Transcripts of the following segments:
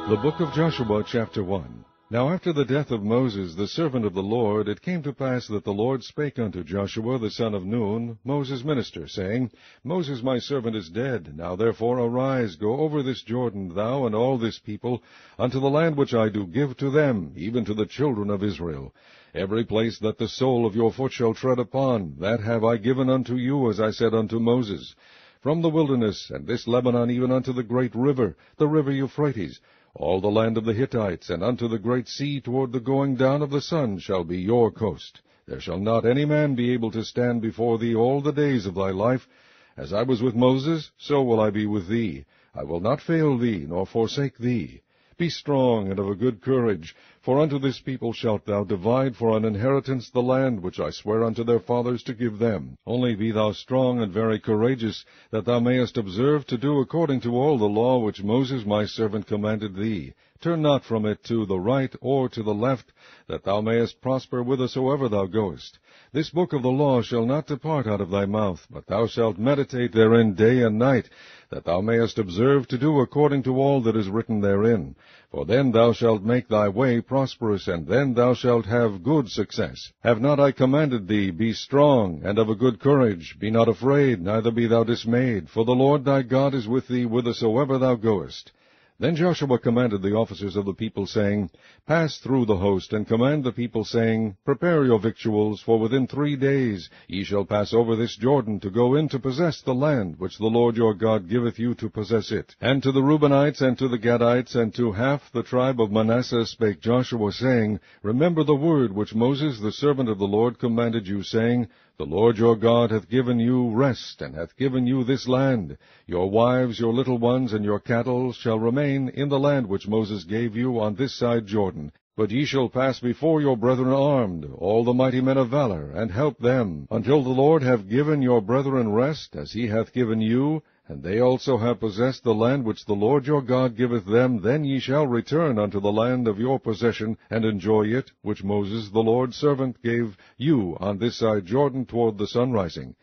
The book of Joshua, chapter 1. Now after the death of Moses, the servant of the Lord, it came to pass that the Lord spake unto Joshua the son of Nun, Moses' minister, saying, Moses my servant is dead. Now therefore arise, go over this Jordan, thou and all this people, unto the land which I do give to them, even to the children of Israel. Every place that the sole of your foot shall tread upon, that have I given unto you, as I said unto Moses. From the wilderness, and this Lebanon, even unto the great river, the river Euphrates, all the land of the Hittites, and unto the great sea toward the going down of the sun shall be your coast. There shall not any man be able to stand before thee all the days of thy life. As I was with Moses, so will I be with thee. I will not fail thee, nor forsake thee. Be strong and of a good courage, for unto this people shalt thou divide for an inheritance the land which I swear unto their fathers to give them. Only be thou strong and very courageous, that thou mayest observe to do according to all the law which Moses my servant commanded thee. Turn not from it to the right or to the left, that thou mayest prosper whithersoever thou goest. This book of the law shall not depart out of thy mouth, but thou shalt meditate therein day and night, that thou mayest observe to do according to all that is written therein. For then thou shalt make thy way prosperous, and then thou shalt have good success. Have not I commanded thee, be strong, and of a good courage? Be not afraid, neither be thou dismayed, for the Lord thy God is with thee whithersoever thou goest. Then Joshua commanded the officers of the people, saying, Pass through the host, and command the people, saying, Prepare your victuals, for within 3 days ye shall pass over this Jordan, to go in to possess the land which the Lord your God giveth you to possess it. And to the Reubenites, and to the Gadites, and to half the tribe of Manasseh spake Joshua, saying, Remember the word which Moses the servant of the Lord commanded you, saying, The Lord your God hath given you rest, and hath given you this land. Your wives, your little ones, and your cattle shall remain in the land which Moses gave you on this side Jordan. But ye shall pass before your brethren armed, all the mighty men of valor, and help them, until the Lord have given your brethren rest, as he hath given you, and they also have possessed the land which the Lord your God giveth them. Then ye shall return unto the land of your possession, and enjoy it, which Moses the Lord's servant gave you on this side Jordan toward the sunrising.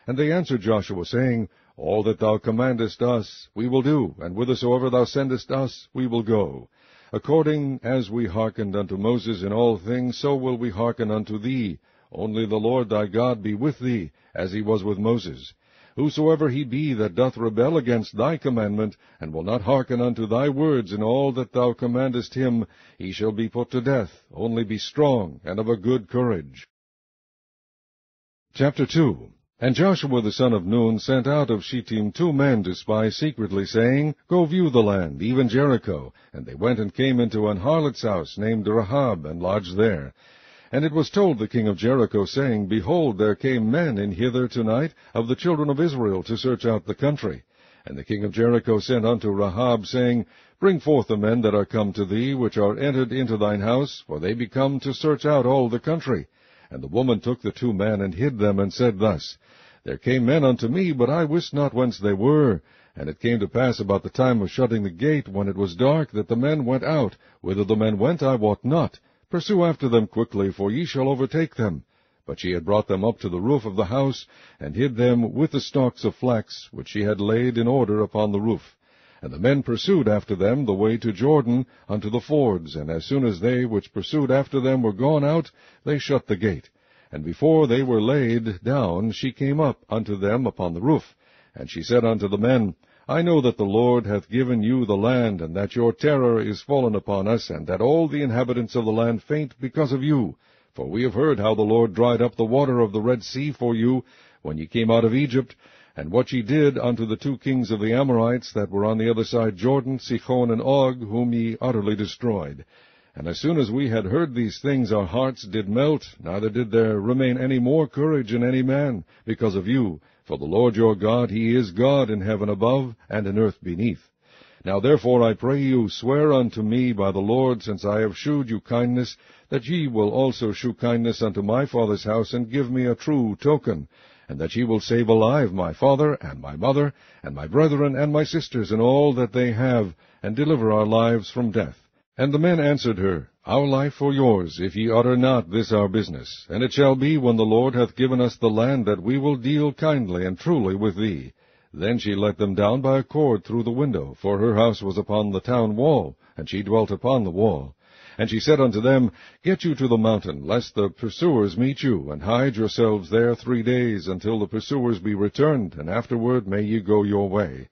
And they answered Joshua, saying, All that thou commandest us we will do, and whithersoever thou sendest us we will go. According as we hearkened unto Moses in all things, so will we hearken unto thee. Only the Lord thy God be with thee, as he was with Moses. Whosoever he be that doth rebel against thy commandment, and will not hearken unto thy words in all that thou commandest him, he shall be put to death. Only be strong and of a good courage. Chapter 2. And Joshua the son of Nun sent out of Shittim 2 men to spy secretly, saying, Go view the land, even Jericho. And they went and came into an harlot's house named Rahab, and lodged there. And it was told the king of Jericho, saying, Behold, there came men in hither tonight of the children of Israel to search out the country. And the king of Jericho sent unto Rahab, saying, Bring forth the men that are come to thee, which are entered into thine house, for they be come to search out all the country. And the woman took the 2 men, and hid them, and said thus, There came men unto me, but I wist not whence they were. And it came to pass about the time of shutting the gate, when it was dark, that the men went out. Whither the men went I wot not. Pursue after them quickly, for ye shall overtake them. But she had brought them up to the roof of the house, and hid them with the stalks of flax, which she had laid in order upon the roof. And the men pursued after them the way to Jordan, unto the fords, and as soon as they which pursued after them were gone out, they shut the gate. And before they were laid down, she came up unto them upon the roof. And she said unto the men, I know that the Lord hath given you the land, and that your terror is fallen upon us, and that all the inhabitants of the land faint because of you. For we have heard how the Lord dried up the water of the Red Sea for you, when ye came out of Egypt, and what ye did unto the 2 kings of the Amorites that were on the other side Jordan, Sihon and Og, whom ye utterly destroyed. And as soon as we had heard these things, our hearts did melt, neither did there remain any more courage in any man, because of you. For the Lord your God, he is God in heaven above, and in earth beneath. Now therefore I pray you, swear unto me by the Lord, since I have shewed you kindness, that ye will also shew kindness unto my father's house, and give me a true token, and that ye will save alive my father, and my mother, and my brethren, and my sisters, and all that they have, and deliver our lives from death. And the men answered her, Our life for yours, if ye utter not this our business. And it shall be, when the Lord hath given us the land, that we will deal kindly and truly with thee. Then she let them down by a cord through the window, for her house was upon the town wall, and she dwelt upon the wall. And she said unto them, Get you to the mountain, lest the pursuers meet you, and hide yourselves there 3 days, until the pursuers be returned, and afterward may ye go your way.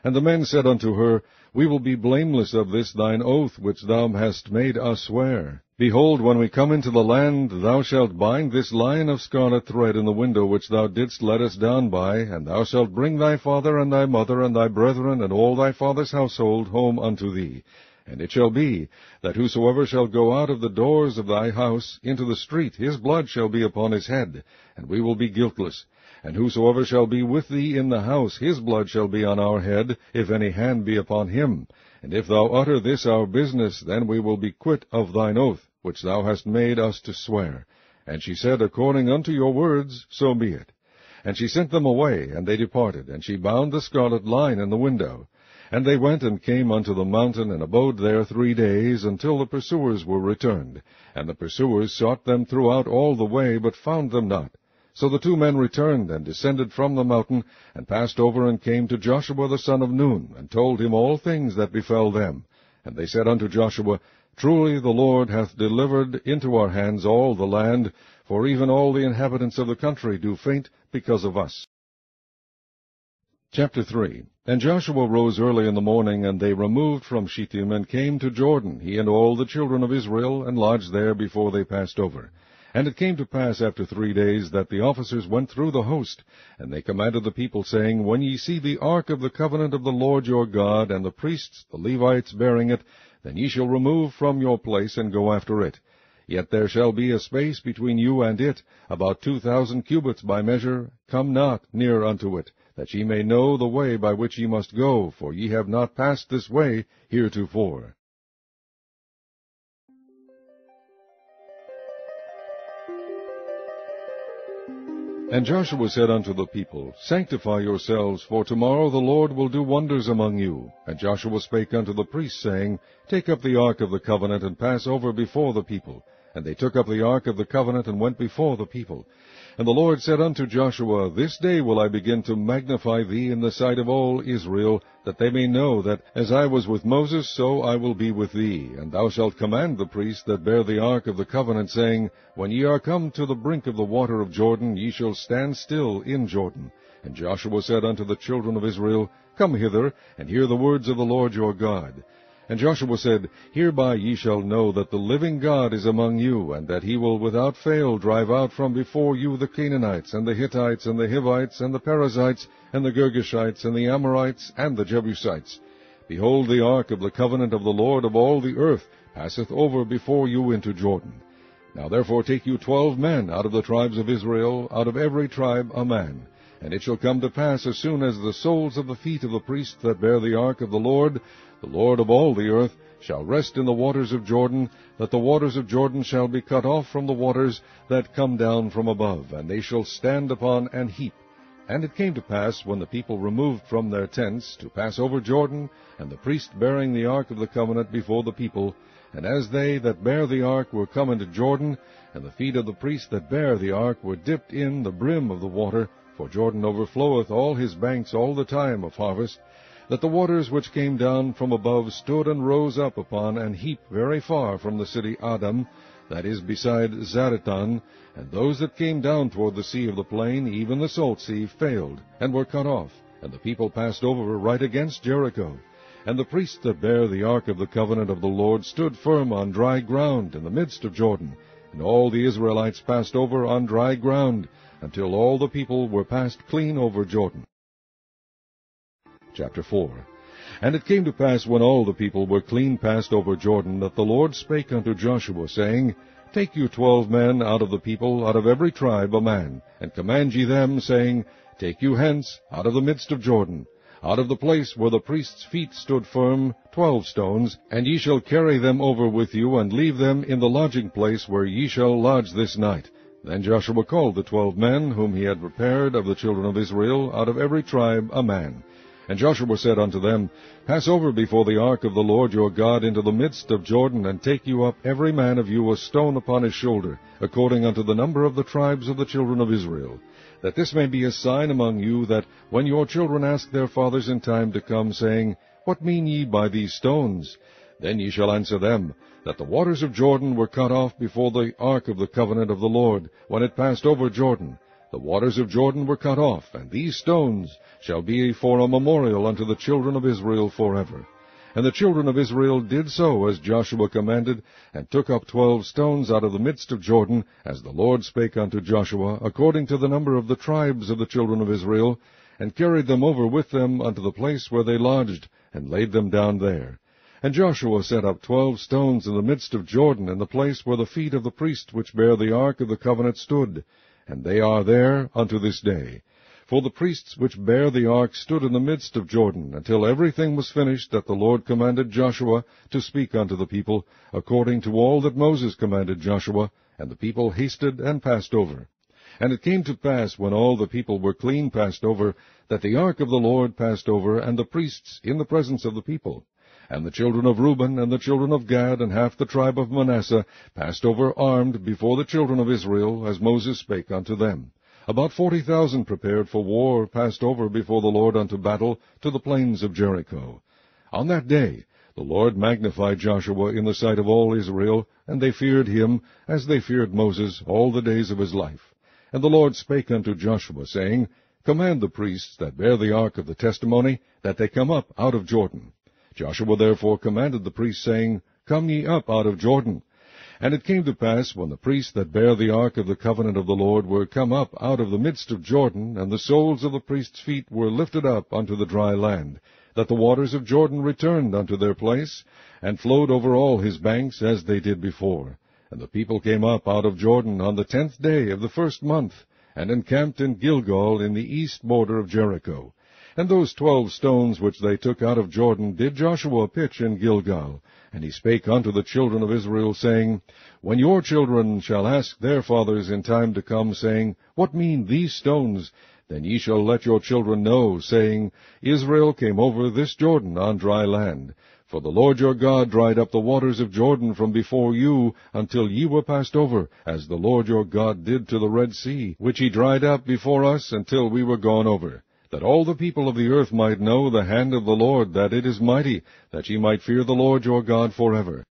And the men said unto her, We will be blameless of this thine oath, which thou hast made us swear. Behold, when we come into the land, thou shalt bind this lion of scarlet thread in the window which thou didst let us down by, and thou shalt bring thy father and thy mother and thy brethren and all thy father's household home unto thee. And it shall be, that whosoever shall go out of the doors of thy house into the street, his blood shall be upon his head, and we will be guiltless. And whosoever shall be with thee in the house, his blood shall be on our head, if any hand be upon him. And if thou utter this our business, then we will be quit of thine oath, which thou hast made us to swear. And she said, According unto your words, so be it. And she sent them away, and they departed, and she bound the scarlet line in the window. And they went and came unto the mountain, and abode there 3 days, until the pursuers were returned. And the pursuers sought them throughout all the way, but found them not. So the 2 men returned, and descended from the mountain, and passed over, and came to Joshua the son of Nun, and told him all things that befell them. And they said unto Joshua, Truly the Lord hath delivered into our hands all the land, for even all the inhabitants of the country do faint because of us. Chapter 3. And Joshua rose early in the morning, and they removed from Shittim, and came to Jordan, he and all the children of Israel, and lodged there before they passed over. And it came to pass after 3 days that the officers went through the host, and they commanded the people, saying, When ye see the ark of the covenant of the Lord your God, and the priests, the Levites, bearing it, then ye shall remove from your place, and go after it. Yet there shall be a space between you and it, about 2,000 cubits by measure. Come not near unto it, that ye may know the way by which ye must go, for ye have not passed this way heretofore. And Joshua said unto the people, Sanctify yourselves, for tomorrow the Lord will do wonders among you. And Joshua spake unto the priests, saying, Take up the ark of the covenant, and pass over before the people. And they took up the ark of the covenant, and went before the people. And the Lord said unto Joshua, This day will I begin to magnify thee in the sight of all Israel, that they may know that as I was with Moses, so I will be with thee. And thou shalt command the priests that bear the ark of the covenant, saying, When ye are come to the brink of the water of Jordan, ye shall stand still in Jordan. And Joshua said unto the children of Israel, Come hither, and hear the words of the Lord your God. And Joshua said, Hereby ye shall know that the living God is among you, and that he will without fail drive out from before you the Canaanites, and the Hittites, and the Hivites, and the Perizzites, and the Girgashites, and the Amorites, and the Jebusites. Behold, the ark of the covenant of the Lord of all the earth passeth over before you into Jordan. Now therefore take you 12 men out of the tribes of Israel, out of every tribe a man. And it shall come to pass, as soon as the soles of the feet of the priests that bear the ark of the Lord of all the earth, shall rest in the waters of Jordan, that the waters of Jordan shall be cut off from the waters that come down from above, and they shall stand upon an heap. And it came to pass, when the people removed from their tents, to pass over Jordan, and the priest bearing the ark of the covenant before the people, and as they that bear the ark were come into Jordan, and the feet of the priest that bear the ark were dipped in the brim of the water, for Jordan overfloweth all his banks all the time of harvest, that the waters which came down from above stood and rose up upon an heap very far from the city Adam, that is beside Zaretan, and those that came down toward the sea of the plain, even the salt sea, failed, and were cut off, and the people passed over right against Jericho. And the priests that bare the ark of the covenant of the Lord stood firm on dry ground in the midst of Jordan, and all the Israelites passed over on dry ground, until all the people were passed clean over Jordan. Chapter 4. And it came to pass, when all the people were clean passed over Jordan, that the Lord spake unto Joshua, saying, Take you 12 men out of the people, out of every tribe a man, and command ye them, saying, Take you hence, out of the midst of Jordan, out of the place where the priest's feet stood firm, 12 stones, and ye shall carry them over with you, and leave them in the lodging place where ye shall lodge this night. Then Joshua called the 12 men, whom he had prepared of the children of Israel, out of every tribe a man. And Joshua said unto them, Pass over before the ark of the Lord your God into the midst of Jordan, and take you up every man of you a stone upon his shoulder, according unto the number of the tribes of the children of Israel. that this may be a sign among you, that when your children ask their fathers in time to come, saying, What mean ye by these stones? Then ye shall answer them, that the waters of Jordan were cut off before the ark of the covenant of the Lord, when it passed over Jordan. The waters of Jordan were cut off, and these stones shall be for a memorial unto the children of Israel forever. And the children of Israel did so as Joshua commanded, and took up 12 stones out of the midst of Jordan, as the Lord spake unto Joshua, according to the number of the tribes of the children of Israel, and carried them over with them unto the place where they lodged, and laid them down there. And Joshua set up 12 stones in the midst of Jordan, in the place where the feet of the priests which bear the ark of the covenant stood, and they are there unto this day. For the priests which bear the ark stood in the midst of Jordan, until everything was finished that the Lord commanded Joshua to speak unto the people, according to all that Moses commanded Joshua, and the people hasted and passed over. And it came to pass, when all the people were clean passed over, that the ark of the Lord passed over, and the priests in the presence of the people. And the children of Reuben, and the children of Gad, and half the tribe of Manasseh, passed over armed before the children of Israel, as Moses spake unto them. About 40,000 prepared for war passed over before the Lord unto battle to the plains of Jericho. On that day the Lord magnified Joshua in the sight of all Israel, and they feared him, as they feared Moses, all the days of his life. And the Lord spake unto Joshua, saying, Command the priests that bear the ark of the testimony, that they come up out of Jordan. Joshua therefore commanded the priests, saying, Come ye up out of Jordan. And it came to pass, when the priests that bear the ark of the covenant of the Lord were come up out of the midst of Jordan, and the soles of the priests' feet were lifted up unto the dry land, that the waters of Jordan returned unto their place, and flowed over all his banks, as they did before. And the people came up out of Jordan on the 10th day of the 1st month, and encamped in Gilgal in the east border of Jericho. And those 12 stones which they took out of Jordan did Joshua pitch in Gilgal. And he spake unto the children of Israel, saying, When your children shall ask their fathers in time to come, saying, What mean these stones? Then ye shall let your children know, saying, Israel came over this Jordan on dry land. For the Lord your God dried up the waters of Jordan from before you, until ye were passed over, as the Lord your God did to the Red Sea, which he dried up before us until we were gone over. That all the people of the earth might know the hand of the Lord, that it is mighty, that ye might fear the Lord your God forever.